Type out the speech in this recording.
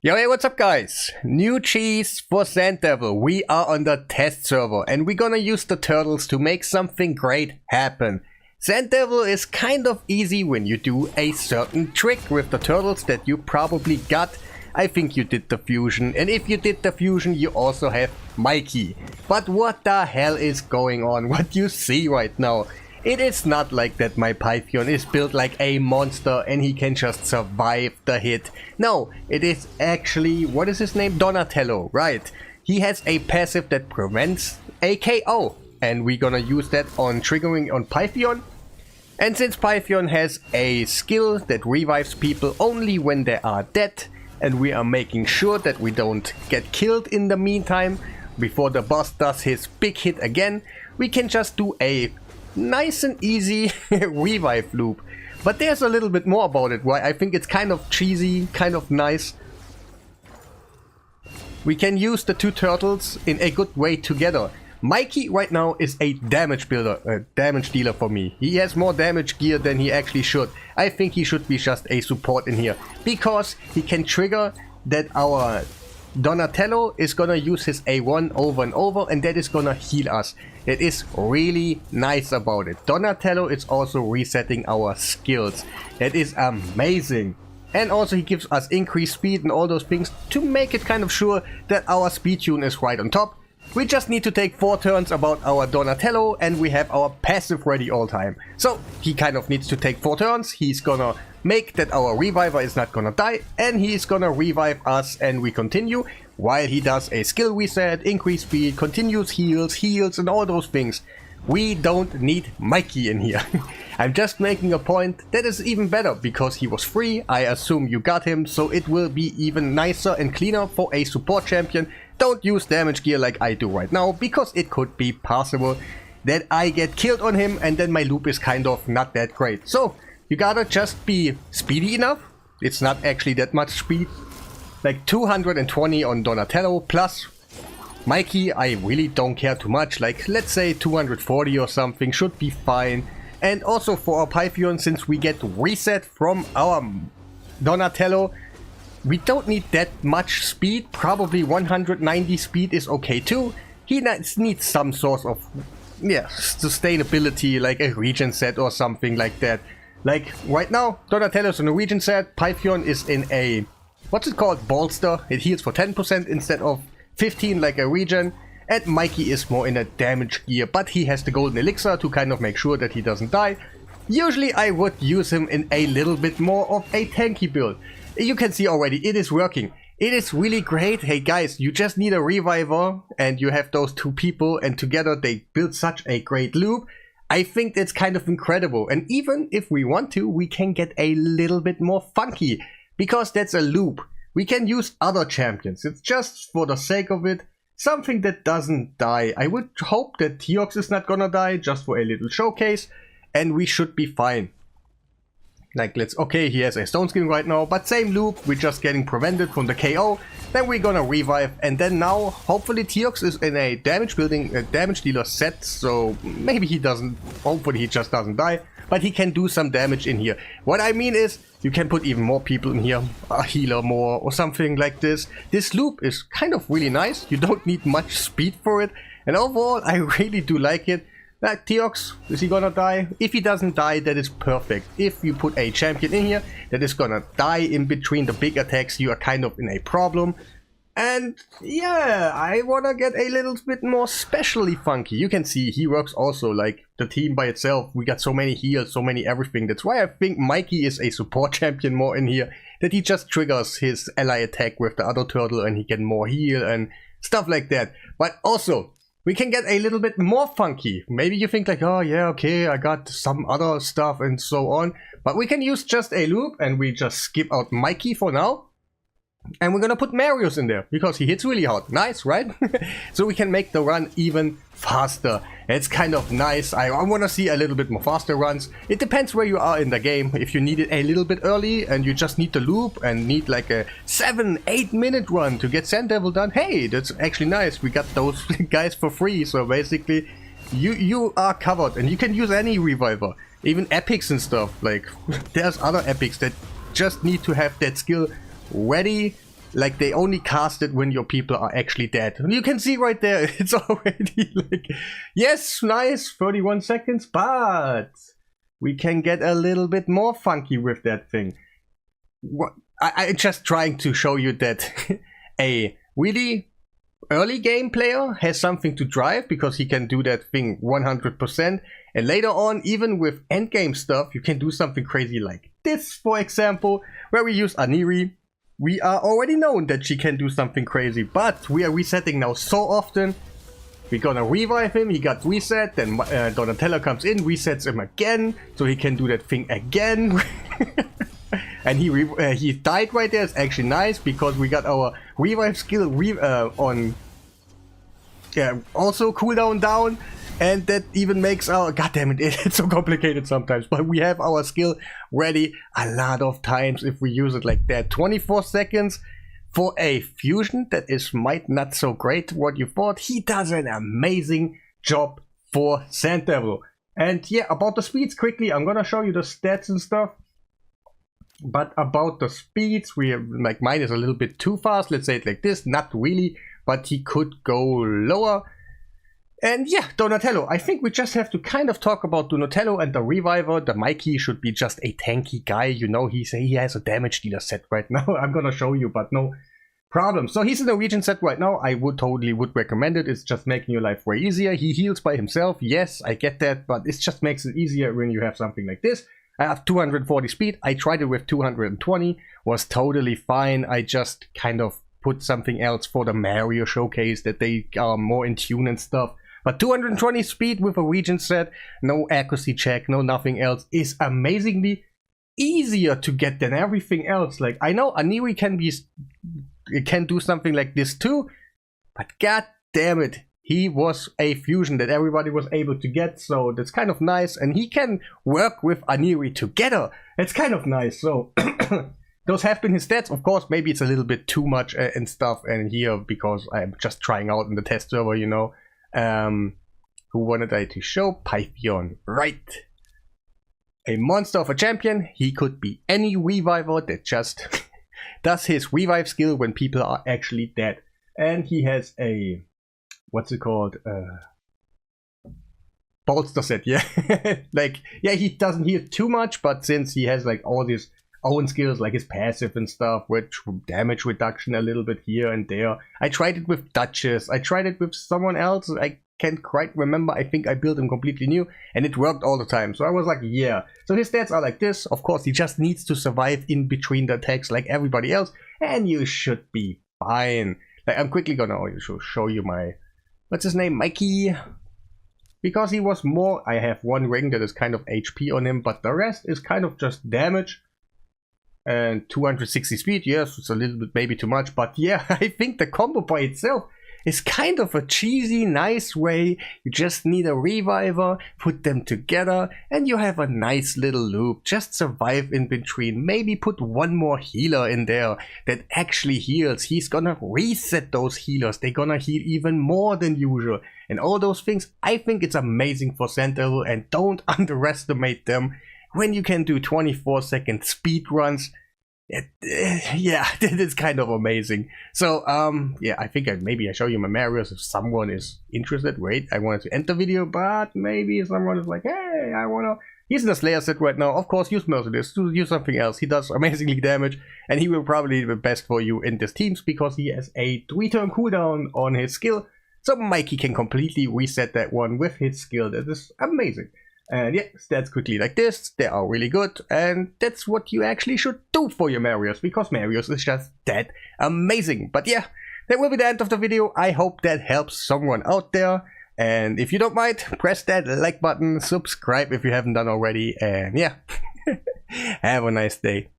Yo, hey, what's up guys? New cheese for Sand Devil. We are on the test server and we're gonna use the turtles to make something great happen. Sand Devil is kind of easy when you do a certain trick with the turtles that you probably got. I think you did the fusion, and if you did the fusion you also have Mikey. But what the hell is going on? What you see right now? It is not like that my Python is built like a monster and he can just survive the hit. No, it is actually, what is his name? Donatello, right. He has a passive that prevents a KO. And we're gonna use that on triggering on Python. And since Python has a skill that revives people only when they are dead, and we are making sure that we don't get killed in the meantime, before the boss does his big hit again, we can just do a nice and easy revive loop. But there's a little bit more about it, why I think it's kind of cheesy, kind of nice. We can use the two turtles in a good way together. Mikey right now is a damage dealer for me. He has more damage gear than he actually should. I think he should be just a support in here, because he can trigger that our Donatello is gonna use his A1 over and over, and that is gonna heal us. It is really nice about it. Donatello is also resetting our skills. That is amazing. And also he gives us increased speed and all those things to make it kind of sure that our speed tune is right on top. We just need to take 4 turns about our Donatello and we have our passive ready all time. So he kind of needs to take 4 turns. He's gonna make that our reviver is not gonna die, and he's gonna revive us, and we continue while he does a skill reset, increase speed, continues heals and all those things. We don't need Mikey in here. I'm just making a point that is even better because he was free. I assume you got him, so it will be even nicer and cleaner for a support champion. Don't use damage gear like I do right now, because it could be possible that I get killed on him and then my loop is kind of not that great. So you gotta just be speedy enough. It's not actually that much speed. Like 220 on Donatello plus Mikey, I really don't care too much. Like let's say 240 or something should be fine. And also for our Python, since we get reset from our Donatello, we don't need that much speed. Probably 190 speed is okay too. He needs some sort of sustainability, like a regen set or something like that. Like right now, Donatello's in a regen set, Python is in a, what's it called, bolster. It heals for 10% instead of 15 like a regen. And Mikey is more in a damage gear, but he has the golden elixir to kind of make sure that he doesn't die. Usually I would use him in a little bit more of a tanky build. You can see already, it is working. It is really great. Hey guys, you just need a reviver and you have those two people and together they build such a great loop. I think that's kind of incredible, and even if we want to, we can get a little bit more funky, because that's a loop. We can use other champions. It's just for the sake of it, something that doesn't die. I would hope that Teox is not gonna die, just for a little showcase, and we should be fine. Like okay, he has a stone skin right now, but same loop, we're just getting prevented from the KO. Then we're gonna revive, and then now hopefully Teox is in a damage dealer set, so maybe he doesn't, hopefully he just doesn't die, but he can do some damage in here. What I mean is, you can put even more people in here, a healer more or something like this. This loop is kind of really nice, you don't need much speed for it, and overall I really do like it. Teox, is he gonna die? If he doesn't die, that is perfect. If you put a champion in here that is gonna die in between the big attacks, you are kind of in a problem. And yeah, I wanna get a little bit more specially funky. You can see he works also like the team by itself. We got so many heals, so many everything. That's why I think Mikey is a support champion more in here. That he just triggers his ally attack with the other turtle and he can more heal and stuff like that. But also, we can get a little bit more funky. Maybe you think like, oh yeah, okay, I got some other stuff and so on. But we can use just a loop and we just skip out Mikey for now. And we're gonna put Marius in there because he hits really hard. Nice, right? So we can make the run even faster. It's kind of nice. I want to see a little bit more faster runs. It depends where you are in the game. If you need it a little bit early and you just need the loop and need like a 7-8 minute run to get Sand Devil done, hey, that's actually nice. We got those guys for free. So basically you are covered and you can use any reviver, even epics and stuff. Like there's other epics that just need to have that skill ready like they only cast it when your people are actually dead. And you can see right there, it's already like, yes, nice, 31 seconds, but we can get a little bit more funky with that thing. I'm just trying to show you that a really early game player has something to drive, because he can do that thing 100%. And later on, even with endgame stuff, you can do something crazy like this, for example, where we use Aniri. We are already known that she can do something crazy, but we are resetting now so often. We're gonna revive him, he got reset, then Donatello comes in, resets him again, so he can do that thing again. And he died right there. It's actually nice, because we got our revive skill on also cooldown down. And that even makes our, god damn it, it's so complicated sometimes, but we have our skill ready a lot of times if we use it like that. 24 seconds for a fusion that is might not so great what you thought. He does an amazing job for Sand Devil. And yeah, about the speeds quickly, I'm gonna show you the stats and stuff. But about the speeds, we have, like, mine is a little bit too fast, let's say it like this, not really, but he could go lower. And yeah, Donatello, I think we just have to kind of talk about Donatello and the Reviver. The Mikey should be just a tanky guy, you know, he has a damage dealer set right now. I'm gonna show you, but no problem. So he's in the region set right now. I totally would recommend it. It's just making your life way easier. He heals by himself, yes, I get that, but it just makes it easier when you have something like this. I have 240 speed. I tried it with 220, was totally fine. I just kind of put something else for the Mario showcase that they are more in tune and stuff. But 220 speed with a region set, no accuracy check, no nothing else, is amazingly easier to get than everything else. Like, I know Aniri can do something like this too, but god damn it, he was a fusion that everybody was able to get, so that's kind of nice. And he can work with Aniri together. It's kind of nice. So those have been his stats. Of course, maybe it's a little bit too much and stuff. And here, because I'm just trying out in the test server, you know. Who wanted I to show? Pythion, right? A monster of a champion. He could be any reviver that just does his revive skill when people are actually dead. And he has a, what's it called? Bolster set, yeah. Like, yeah, he doesn't heal too much, but since he has like all his own skills, like his passive and stuff, which damage reduction a little bit here and there. I tried it with Duchess. I tried it with someone else. I can't quite remember. I think I built him completely new, and it worked all the time. So I was like, yeah. So his stats are like this. Of course, he just needs to survive in between the attacks like everybody else, and you should be fine. Like, I'm quickly gonna show you my, what's his name, Mikey. Because he was more, I have one ring that is kind of HP on him, but the rest is kind of just damage. And 260 speed, yes, it's a little bit maybe too much, but yeah, I think the combo by itself is kind of a cheesy, nice way. You just need a reviver, put them together, and you have a nice little loop. Just survive in between. Maybe put one more healer in there that actually heals. He's gonna reset those healers. They're gonna heal even more than usual. And all those things, I think it's amazing for Sand Devil, and don't underestimate them. When you can do 24-second speed runs, yeah, it is kind of amazing. So, yeah, I think maybe I show you my Marios if someone is interested. Wait, I wanted to end the video, but maybe someone is like, hey, I wanna... He's in the Slayer set right now. Of course, use Mercedes, use something else. He does amazingly damage, and he will probably be the best for you in this teams because he has a 3-turn cooldown on his skill. So Mikey can completely reset that one with his skill. That is amazing. And yeah, stats quickly like this, they are really good, and that's what you actually should do for your Marios, because Marios is just that amazing. But yeah, that will be the end of the video. I hope that helps someone out there, and if you don't mind, press that like button, subscribe if you haven't done already, and yeah, have a nice day.